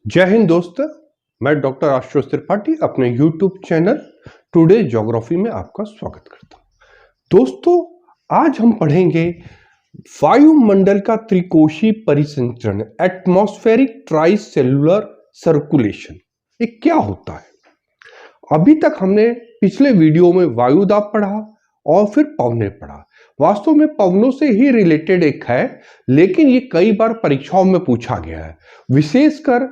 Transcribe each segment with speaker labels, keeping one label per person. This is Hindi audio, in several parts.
Speaker 1: जय हिंद दोस्त। मैं डॉक्टर आशुतोष त्रिपाठी अपने यूट्यूब चैनल टुडे ज्योग्राफी में आपका स्वागत करता हूं। दोस्तों, आज हम पढ़ेंगे वायुमंडल का त्रिकोशीय परिसंचरण, एटमॉस्फेरिक ट्राइसेलुलर सर्कुलेशन। ये क्या होता है? अभी तक हमने पिछले वीडियो में वायुदाब पढ़ा और फिर पवनें पढ़ा। वास्तव में पवनों से ही रिलेटेड एक है, लेकिन ये कई बार परीक्षाओं में पूछा गया है। विशेषकर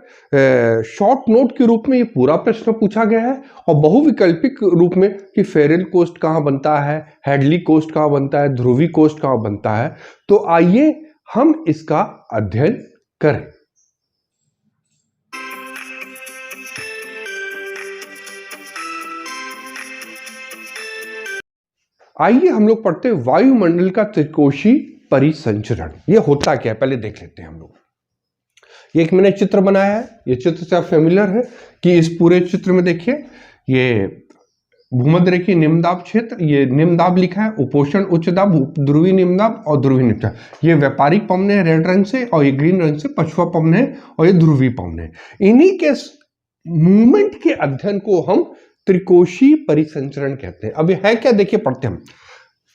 Speaker 1: शॉर्ट नोट के रूप में ये पूरा प्रश्न पूछा गया है और बहुविकल्पिक रूप में कि फेरेल कोस्ट कहाँ बनता है, हेडली कोस्ट कहाँ बनता है, ध्रुवी कोस्ट कहाँ बनता है। तो आइए हम इसका अध्ययन करें। आइए हम लोग पढ़ते हैं वायुमंडल का त्रिकोशीय परिसंचरण। ये होता क्या है पहले देख लेते हैं हम लोग। ये एक मैंने चित्र बनाया है, ये चित्र से आप फेमिलियर है कि इस पूरे चित्र में देखिए, ये भूमध्य रेखीय निम्नदाब क्षेत्र, ये निम्नदाब लिखा है, उपोषण उच्च दाब, ध्रुवी निम्नदाब और ध्रुवी निम्नदाब। ये व्यापारिक पवने हैं रेड रंग से, और ये ग्रीन रंग से पछुआ पवने हैं, और ये ध्रुवी पवने हैं। इन्हीं के मूवमेंट के अध्ययन को हम त्रिकोशीय परिसंचरण कहते हैं। अब ये है क्या, देखिए पढ़ते हैं हम।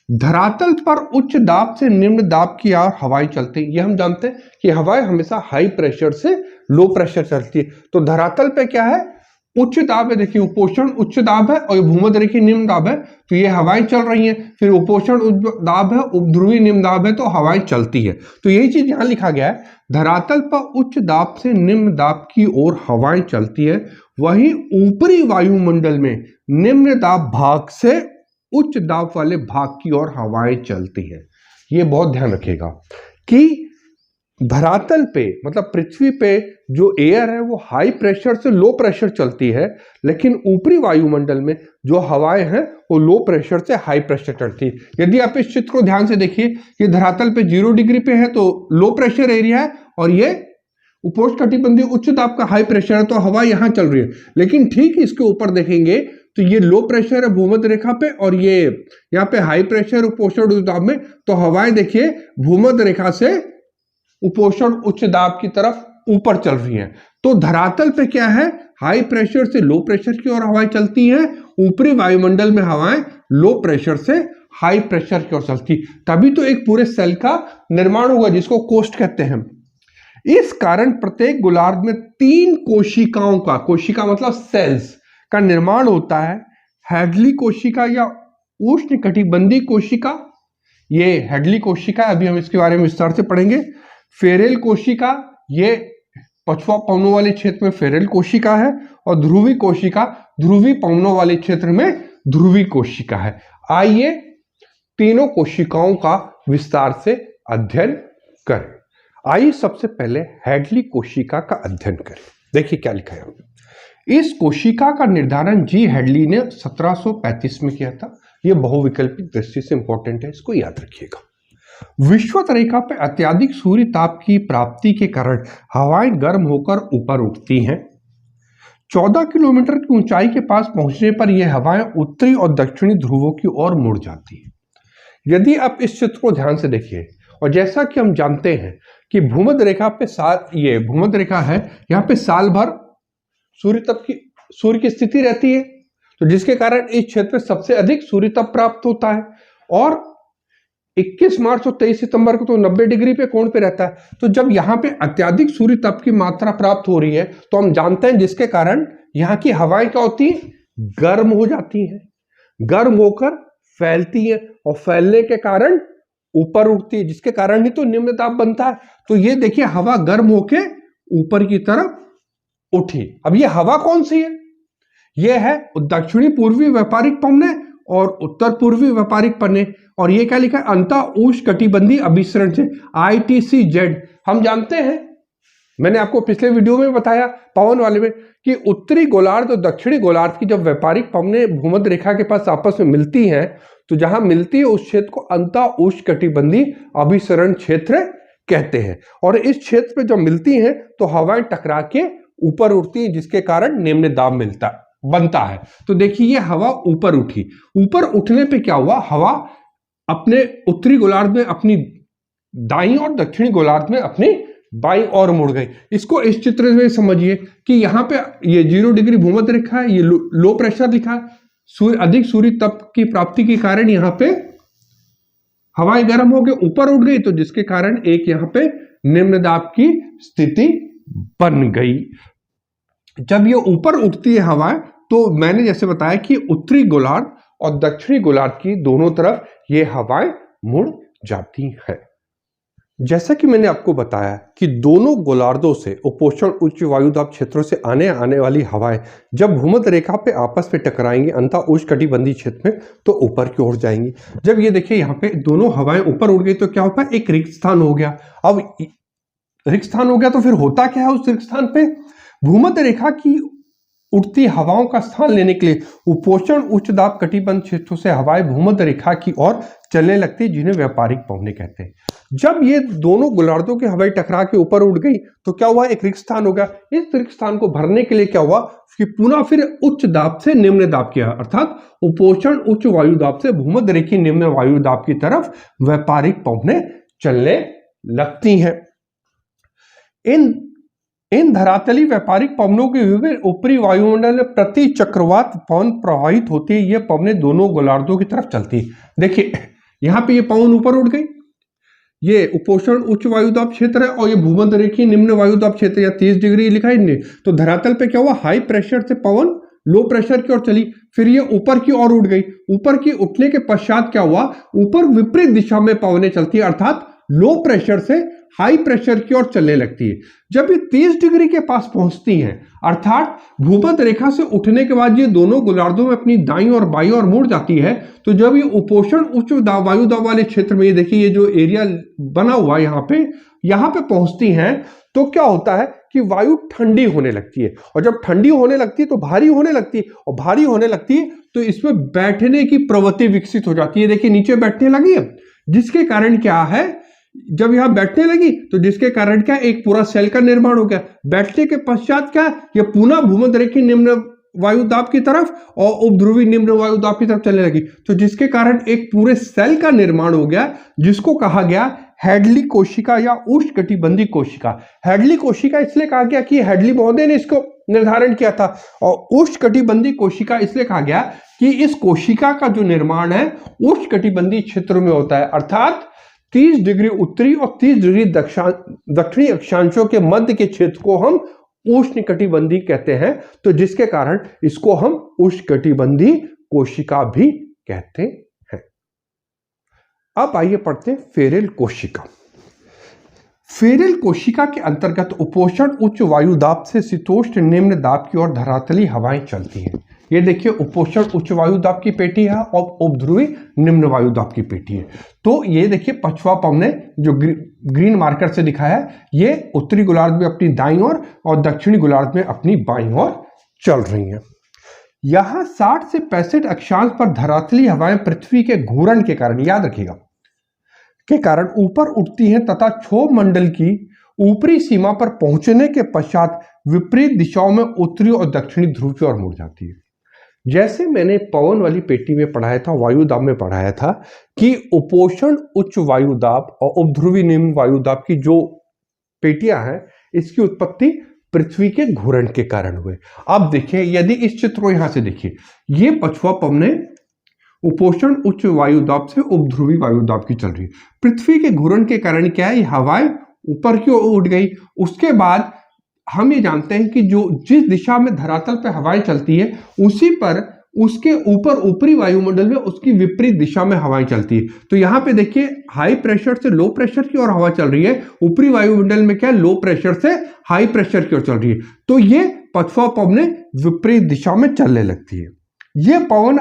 Speaker 1: धरातल पर उच्च दाब से निम्न दाब की ओर हवाएं चलती हैं। ये हम जानते हैं कि हवाएं हमेशा हाई प्रेशर से लो प्रेशर चलती है। तो धरातल पे क्या है, उच्च दाब है। देखिए उपोषण उच्च दाब है और ये भूमध्य रेखीय निम्न दाब है, तो ये हवाएं चल रही हैं। फिर उपोषण उच्च दाब है, उपध्रुवी निम्न दाब है, तो हवाएं चलती है। तो यही चीज यहां लिखा गया है, धरातल पर उच्च दाब से निम्न दाब की ओर हवाएं चलती है। वहीं ऊपरी वायुमंडल में निम्न दाब भाग से उच्च दाब वाले भाग की ओर हवाएं चलती है। ये बहुत ध्यान रखिएगा कि धरातल पे मतलब पृथ्वी पे जो एयर है वो हाई प्रेशर से लो प्रेशर चलती है, लेकिन ऊपरी वायुमंडल में जो हवाएं हैं वो लो प्रेशर से हाई प्रेशर चलती है। यदि आप इस चित्र को ध्यान से देखिए कि धरातल पे 0 डिग्री पे है तो लो प्रेशर एरिया है, और ये उपोष्णकटिबंधीय उच्च दाब का हाई प्रेशर है, तो हवा यहां चल रही है। लेकिन ठीक इसके ऊपर देखेंगे तो ये लो प्रेशर है भूमध्य रेखा पे, और ये यहाँ पे हाई प्रेशर उपोषण उच्च दाब में। तो हवाएं देखिए भूमध्य रेखा से उपोषण उच्च दाब की तरफ ऊपर चल रही हैं। तो धरातल पे क्या है, हाई प्रेशर से लो प्रेशर की ओर हवाएं चलती हैं। ऊपरी वायुमंडल में हवाएं लो प्रेशर से हाई प्रेशर की ओर चलती, तभी तो एक पूरे सेल का निर्माण होगा जिसको कोष्ठ कहते हैं। इस कारण प्रत्येक गोलार्ध में 3 कोशिकाओं का, कोशिका मतलब सेल्स का निर्माण होता है। हेडली कोशिका या उष्णकटिबंधीय कोशिका, ये हेडली कोशिका, अभी हम इसके बारे में विस्तार से पढ़ेंगे। फेरेल कोशिका, ये पछुआ पवनों वाले क्षेत्र में फेरेल कोशिका है, और ध्रुवी कोशिका ध्रुवी पवनों वाले क्षेत्र में ध्रुवी कोशिका है। आइए तीनों कोशिकाओं का विस्तार से अध्ययन करें। आइए सबसे पहले हेडली कोशिका का अध्ययन करें। देखिए क्या लिखा है। इस कोशिका का निर्धारण जी हेडली ने 1735 में किया था। यह बहुविकल्पिक दृष्टि से इंपॉर्टेंट है, इसको याद रखिएगा। विषुवत रेखा पर अत्यधिक सूर्य ताप की प्राप्ति के कारण हवाएं गर्म होकर ऊपर उठती हैं। 14 किलोमीटर की ऊंचाई के पास पहुंचने पर यह हवाएं उत्तरी और दक्षिणी ध्रुवों की ओर मुड़ जाती हैं। यदि आप इस चित्र को ध्यान से देखिए, और जैसा कि हम जानते हैं कि भूमध्य रेखा पे ये भूमध्य रेखा है, यहाँ पे साल भर सूर्य की स्थिति रहती है, तो जिसके कारण इस क्षेत्र में सबसे अधिक सूर्य ताप प्राप्त होता है। और 21 मार्च और 23 सितंबर को तो 90 डिग्री पे कोण पे रहता है। तो जब यहाँ पे अत्यधिक सूर्य ताप की मात्रा प्राप्त हो रही है, तो हम जानते हैं जिसके कारण यहाँ की हवाएं क्या होती है, गर्म हो जाती है, गर्म होकर फैलती है, और फैलने के कारण ऊपर उठती है, जिसके कारण ही तो निम्न दाब बनता है। तो ये देखिए हवा गर्म होके ऊपर की तरफ उठी। अब ये हवा कौन सी है, ये है दक्षिणी पूर्वी व्यापारिक पवने और उत्तर पूर्वी व्यापारिक पवने। और ये क्या लिखा है, अंतः उष्णकटिबंधीय अभिसरण से, ITCZ। हम जानते हैं, मैंने आपको पिछले वीडियो में बताया पवन वाले में, कि उत्तरी गोलार्ध और दक्षिणी गोलार्ध की जब व्यापारिक पवने भूमध्य रेखा के पास आपस में मिलती हैं, तो जहां मिलती है उस क्षेत्र को अंतः उष्णकटिबंधीय अभिसरण क्षेत्र कहते हैं। और इस क्षेत्र में जब मिलती हैं तो हवाएं टकरा के ऊपर उठती हैं, जिसके कारण निम्न दाब बनता है। तो देखिए ये हवा ऊपर उठी, ऊपर उठने पे क्या हुआ, हवा अपने उत्तरी गोलार्ध में अपनी दाईं और दक्षिणी गोलार्ध में अपनी बाईं ओर मुड़ गई। इसको इस चित्र में समझिए कि यहाँ पे ये 0 डिग्री भूमध्य रेखा है, ये लो प्रेशर लिखा है। अधिक सूर्य तप की प्राप्ति के कारण यहाँ पे हवाएं गर्म होकर ऊपर उठ गई, तो जिसके कारण एक यहाँ पे निम्न दाब की स्थिति बन गई। जब ये ऊपर उठती है हवाएं, तो मैंने जैसे बताया कि उत्तरी गोलार्ध और दक्षिणी गोलार्ध की दोनों तरफ ये हवाएं मुड़ जाती है। जैसा कि मैंने आपको बताया कि दोनों गोलार्धों से उपोष्ण उच्च वायुदाब क्षेत्रों से आने वाली हवाएं जब भूमध्य रेखा पे आपस में टकराएंगी अंतः उष्णकटिबंधीय क्षेत्र में, तो ऊपर की ओर जाएंगी। जब ये देखिए यहाँ पे दोनों हवाएं ऊपर उड़ गई, तो क्या होगा, एक रिक्त स्थान हो गया। अब रिक्त स्थान हो गया तो फिर होता क्या है उस रिक्त स्थान पे, भूमध्य रेखा की उड़ती हवाओं का स्थान लेने के लिए उपोष्ण उच्च दाब कटिबंध क्षेत्रों से हवाएं भूमध्य रेखा की ओर चलने लगती है, जिन्हें व्यापारिक पवनें कहते हैं। जब ये दोनों गोलार्धों की हवाएं टकरा के ऊपर उड़ गई, तो क्या हुआ, एक रिक्त स्थान हो गया। इस रिक्त स्थान को भरने के लिए क्या हुआ कि पुनः फिर उच्च दाब से निम्न दाब किया, अर्थात उपोष्ण उच्च वायु दाब से भूमध्य रेखीय निम्न वायु दाब की तरफ व्यापारिक पवनें चलने लगती हैं। इन धरातली व्यापारिक पवनों के विभिन्न ऊपरी वायुमंडल में प्रति चक्रवात पवन प्रवाहित होती है। ये पवनें दोनों गोलार्धों की तरफ चलती है। देखिए यहाँ पे ये पवन ऊपर उड़ गई, ये उपोष्ण उच्च वायुदाब क्षेत्र है और ये भूमध्य रेखीय निम्न वायुदाब क्षेत्र या 30 डिग्री लिखा है। तो धरातल पे क्या हुआ, हाई प्रेशर से पवन लो प्रेशर की ओर चली, फिर ये ऊपर की ओर उड़ गई। ऊपर की उठने के पश्चात क्या हुआ, ऊपर विपरीत दिशा में पवनें चलती है, अर्थात लो प्रेशर से हाई प्रेशर की ओर चलने लगती है। जब ये 30 डिग्री के पास पहुंचती हैं, अर्थात भूमध्य रेखा से उठने के बाद ये दोनों गोलार्धों में अपनी दाईं और बाईं ओर मुड़ जाती है, तो जब ये उपोष्ण उच्च वायु दाब वाले क्षेत्र में, ये देखिए ये जो एरिया बना हुआ यहाँ पे पहुंचती हैं, तो क्या होता है कि वायु ठंडी होने लगती है। और जब ठंडी होने लगती है तो भारी होने लगती है, और भारी होने लगती है तो इसमें बैठने की प्रवृत्ति विकसित हो जाती है। देखिए नीचे बैठने लगी है, जिसके कारण क्या है, जब यहां बैठने लगी तो जिसके कारण क्या, एक पूरा सेल का निर्माण हो गया। बैठने के पश्चात क्या, ये पुनः भूमध्य रेखीय निम्न वायु दाब की तरफ और उपध्रुवी निम्न वायु दाब की तरफ चलने लगी, तो जिसके कारण एक पूरे सेल का निर्माण हो गया, जिसको कहा गया हैडली कोशिका या उष्णकटिबंधीय कोशिका। हैडली कोशिका इसलिए कहा गया कि हैडली महोदय ने इसको निर्धारण किया था, और उष्णकटिबंधीय कोशिका इसलिए कहा गया कि इस कोशिका का जो निर्माण है उष्णकटिबंधीय क्षेत्र में होता है, अर्थात 30 डिग्री उत्तरी और 30 डिग्री दक्षिणी अक्षांशों के मध्य के क्षेत्र को हम उष्णकटिबंधीय कहते हैं, तो जिसके कारण इसको हम उष्णकटिबंधीय कोशिका भी कहते हैं। अब आइए पढ़ते हैं फेरेल कोशिका। फेरेल कोशिका के अंतर्गत उपोष्ण उच्च वायु दाब से शीतोष्ण निम्न दाब की ओर धरातली हवाएं चलती हैं। ये देखिए उपोष्ण उच्च वायु दाब की पेटी है और उपध्रुवी निम्न वायु दाब की पेटी है। तो ये देखिए पछुआ पवने जो ग्रीन मार्कर से दिखाया है, ये उत्तरी गोलार्ध में अपनी दाईं ओर और दक्षिणी गोलार्ध में अपनी बाईं ओर चल रही हैं। यहां 60 से 65 अक्षांश पर धरातली हवाएं पृथ्वी के घूर्णन के कारण, याद रखिएगा, के कारण ऊपर उठती हैं तथा क्षोभ मंडल की ऊपरी सीमा पर पहुंचने के पश्चात विपरीत दिशाओं में उत्तरी और दक्षिणी ध्रुव की ओर मुड़ जाती है। जैसे मैंने पवन वाली पेटी में पढ़ाया था, वायु दाब में पढ़ाया था कि उपोष्ण उच्च वायु दाब और उपध्रुवी निम्न वायु दाब की जो पेटियां हैं, इसकी उत्पत्ति पृथ्वी के घूर्णन के कारण हुए। अब देखिए, यदि इस चित्र को यहां से देखिए, ये पछुआ पवने उपोष्ण उच्च वायु दाब से उपध्रुवी वायु दाब की चल रही है। पृथ्वी के घूर्णन के कारण क्या है, हवाएं ऊपर की ओर उठ गई। उसके बाद हम ये जानते हैं कि जो जिस दिशा में धरातल पे हवाएं चलती है, उसी पर उसके ऊपर ऊपरी वायुमंडल में उसकी विपरीत दिशा में हवाएं चलती है। तो यहाँ पे देखिए हाई प्रेशर से लो प्रेशर की ओर हवा चल रही है, ऊपरी वायुमंडल में क्या है, लो प्रेशर से हाई प्रेशर की ओर चल रही है। तो ये पछुआ पवनें विपरीत दिशा में चलने लगती है। ये पवन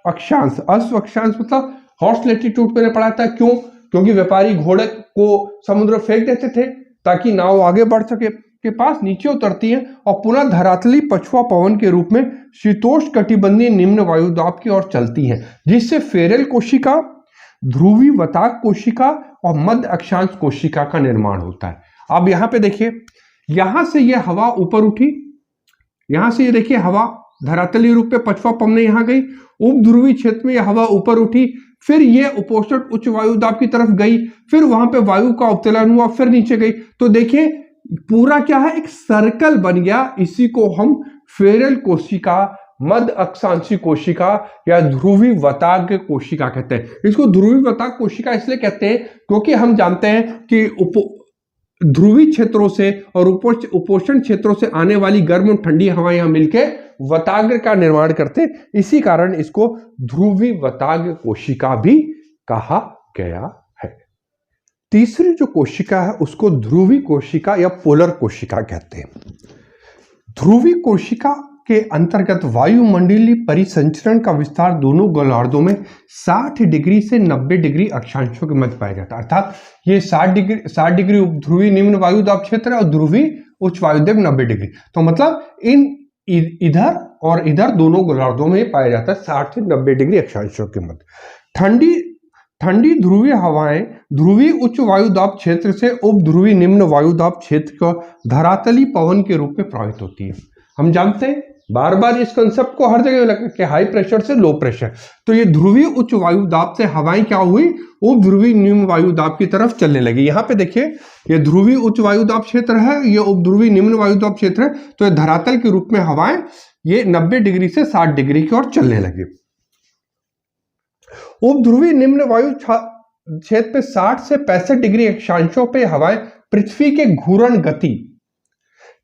Speaker 1: अक्षांश मतलब हॉर्स लैटिट्यूड पे पढ़ा था। क्यों? क्योंकि व्यापारी घोड़े को समुद्र फेंक देते थे ताकि नाव आगे बढ़ सके, के पास नीचे उतरती है और पुनः धरातली पछुआ पवन के रूप में शीतोष्ण कटिबंधीय निम्न वायु दाब की ओर चलती है, जिससे फेरेल कोशिका, ध्रुवी वताक कोशिका और मध्य अक्षांश कोशिका का निर्माण होता है। अब यहाँ पे देखिए, यहां से यह हवा ऊपर उठी, यहां से ये देखिए हवा धरातलीय रूप में पचवा पवने यहाँ गई, उप ध्रुवी क्षेत्र में यह हवा ऊपर उठी, फिर ये उपोष्ण उच्च वायु दाब की तरफ गई, फिर वहां पे वायु का अवतरण हुआ, फिर नीचे गई। तो देखिए पूरा क्या है, एक सर्कल बन गया। इसी को हम फेरल कोशिका, मध्य अक्षांशी कोशिका या ध्रुवी वताग्र कोशिका कहते हैं। इसको ध्रुवी वताग्र कोशिका इसलिए कहते हैं क्योंकि हम जानते हैं कि ध्रुवी क्षेत्रों से और उपोष्ण क्षेत्रों से आने वाली गर्म और ठंडी हवाएं यहां मिलकर वताग्र का निर्माण करते हैं। इसी कारण इसको ध्रुवी वताग्र कोशिका भी कहा गया है। तीसरी जो कोशिका है उसको ध्रुवी कोशिका या पोलर कोशिका कहते हैं। ध्रुवी कोशिका के अंतर्गत वायुमंडलीय परिसंचरण का विस्तार दोनों गोलार्धों में 60 डिग्री से 90 डिग्री अक्षांशों के मध्य पाया जाता है। अर्थात ये 60 डिग्री ध्रुवी निम्न वायु दाब क्षेत्र है और ध्रुवी उच्च वायुदाब 90 डिग्री। तो मतलब इन इधर और इधर दोनों गोलार्धों में पाया जाता है 60 से 90 डिग्री अक्षांशों के मध्य। ठंडी ध्रुवीय हवाएं ध्रुवी उच्च वायुदाब क्षेत्र से उप ध्रुवी निम्न वायुदाब क्षेत्र को धरातली पवन के रूप में प्रवाहित होती है। हम जानते हैं बार बार इस कंसेप्ट को हर जगह लगता है कि हाई प्रेशर से लो प्रेशर। तो ये ध्रुवी उच्च वायुदाब से हवाएं क्या हुई, उप ध्रुवी निम्न वायुदाब की तरफ चलने लगी। यहाँ पे देखिए ये ध्रुवी उच्च वायुदाब क्षेत्र है, ये उप ध्रुवी निम्न वायुदाब क्षेत्र है। तो ये धरातल के रूप में हवाएं ये 90 डिग्री से 60 डिग्री की ओर चलने लगी। उप ध्रुवी निम्न वायु क्षेत्र पे 60 से 65 डिग्री अक्षांशों पे हवाएं पृथ्वी के घूर्ण गति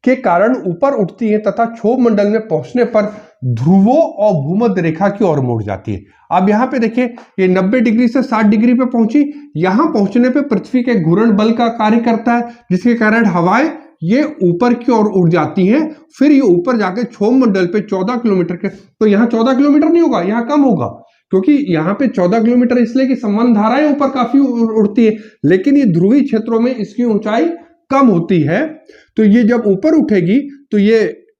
Speaker 1: के कारण ऊपर उठती है तथा क्षोभ मंडल में पहुंचने पर ध्रुवों और भूमध्य रेखा की ओर मुड़ जाती है। अब यहाँ पे देखिए ये 90 डिग्री से 60 डिग्री पे पहुंची, यहां पहुंचने पे पृथ्वी के घूर्ण बल का कार्य करता है जिसके कारण हवाएं ये ऊपर की ओर उड़ जाती हैं। फिर ये ऊपर जाके क्षोभ मंडल पे 14 किलोमीटर के, तो यहाँ 14 किलोमीटर नहीं होगा, यहाँ कम होगा क्योंकि यहाँ पे 14 किलोमीटर इसलिए कि संवहन धाराएं ऊपर काफी उड़ती है, लेकिन ये ध्रुवी क्षेत्रों में इसकी ऊंचाई कम होती है। तो ये जब ऊपर उठेगी तो ये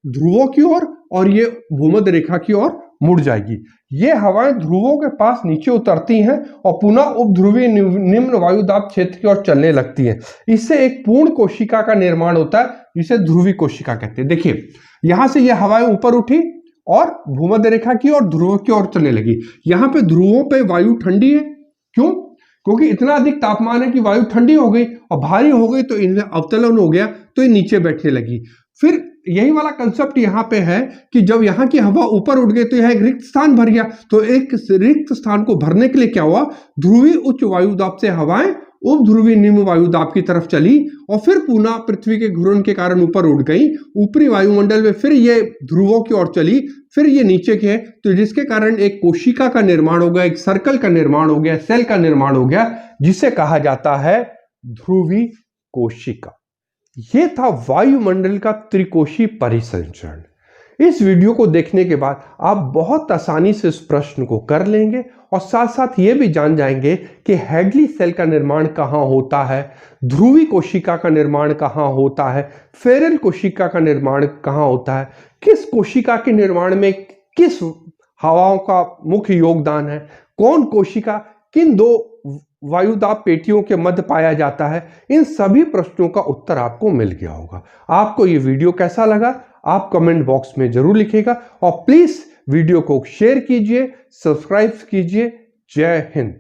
Speaker 1: ध्रुवों की ओर और ये भूमध्य रेखा की ओर मुड़ जाएगी। ये हवाएं ध्रुवों के पास नीचे उतरती हैं और पुनः उप ध्रुवीय निम्न वायुदाब क्षेत्र की ओर चलने लगती हैं। इससे एक पूर्ण कोशिका का निर्माण होता है जिसे ध्रुवी कोशिका कहते हैं। देखिए यहां से ये हवाएं ऊपर उठी और भूमध्य रेखा की ओर ध्रुवों की ओर चलने लगी। यहाँ पे ध्रुवों पे वायु ठंडी है, क्यों? क्योंकि इतना अधिक तापमान है कि वायु ठंडी हो गई और भारी हो गई तो इनमें अवतलन हो गया तो ये नीचे बैठने लगी। फिर यही वाला कंसेप्ट यहाँ पे है कि जब यहाँ की हवा ऊपर उठ गई तो यहाँ एक रिक्त स्थान भर गया। तो एक रिक्त स्थान को भरने के लिए क्या हुआ, ध्रुवी उच्च वायुदाब से हवाएं उप ध्रुवी निम्न वायुदाब की तरफ चली और फिर पुनः पृथ्वी के घूर्णन के कारण ऊपर उठ गई ऊपरी वायुमंडल में। फिर ये ध्रुवों की ओर चली, फिर ये नीचे के, तो जिसके कारण एक कोशिका का निर्माण हो गया, एक सर्कल का निर्माण हो गया, सेल का निर्माण हो गया, जिसे कहा जाता है ध्रुवी कोशिका। ये था वायुमंडल का त्रिकोशीय परिसंचरण। इस वीडियो को देखने के बाद आप बहुत आसानी से इस प्रश्न को कर लेंगे और साथ साथ ये भी जान जाएंगे कि हैडली सेल का निर्माण कहाँ होता है, ध्रुवी कोशिका का निर्माण कहाँ होता है, फेरल कोशिका का निर्माण कहाँ होता है, किस कोशिका के निर्माण में किस हवाओं का मुख्य योगदान है, कौन कोशिका किन दो वायुदाब पेटियों के मध्य पाया जाता है। इन सभी प्रश्नों का उत्तर आपको मिल गया होगा। आपको ये वीडियो कैसा लगा आप कमेंट बॉक्स में जरूर लिखिएगा और प्लीज वीडियो को शेयर कीजिए, सब्सक्राइब कीजिए। जय हिंद।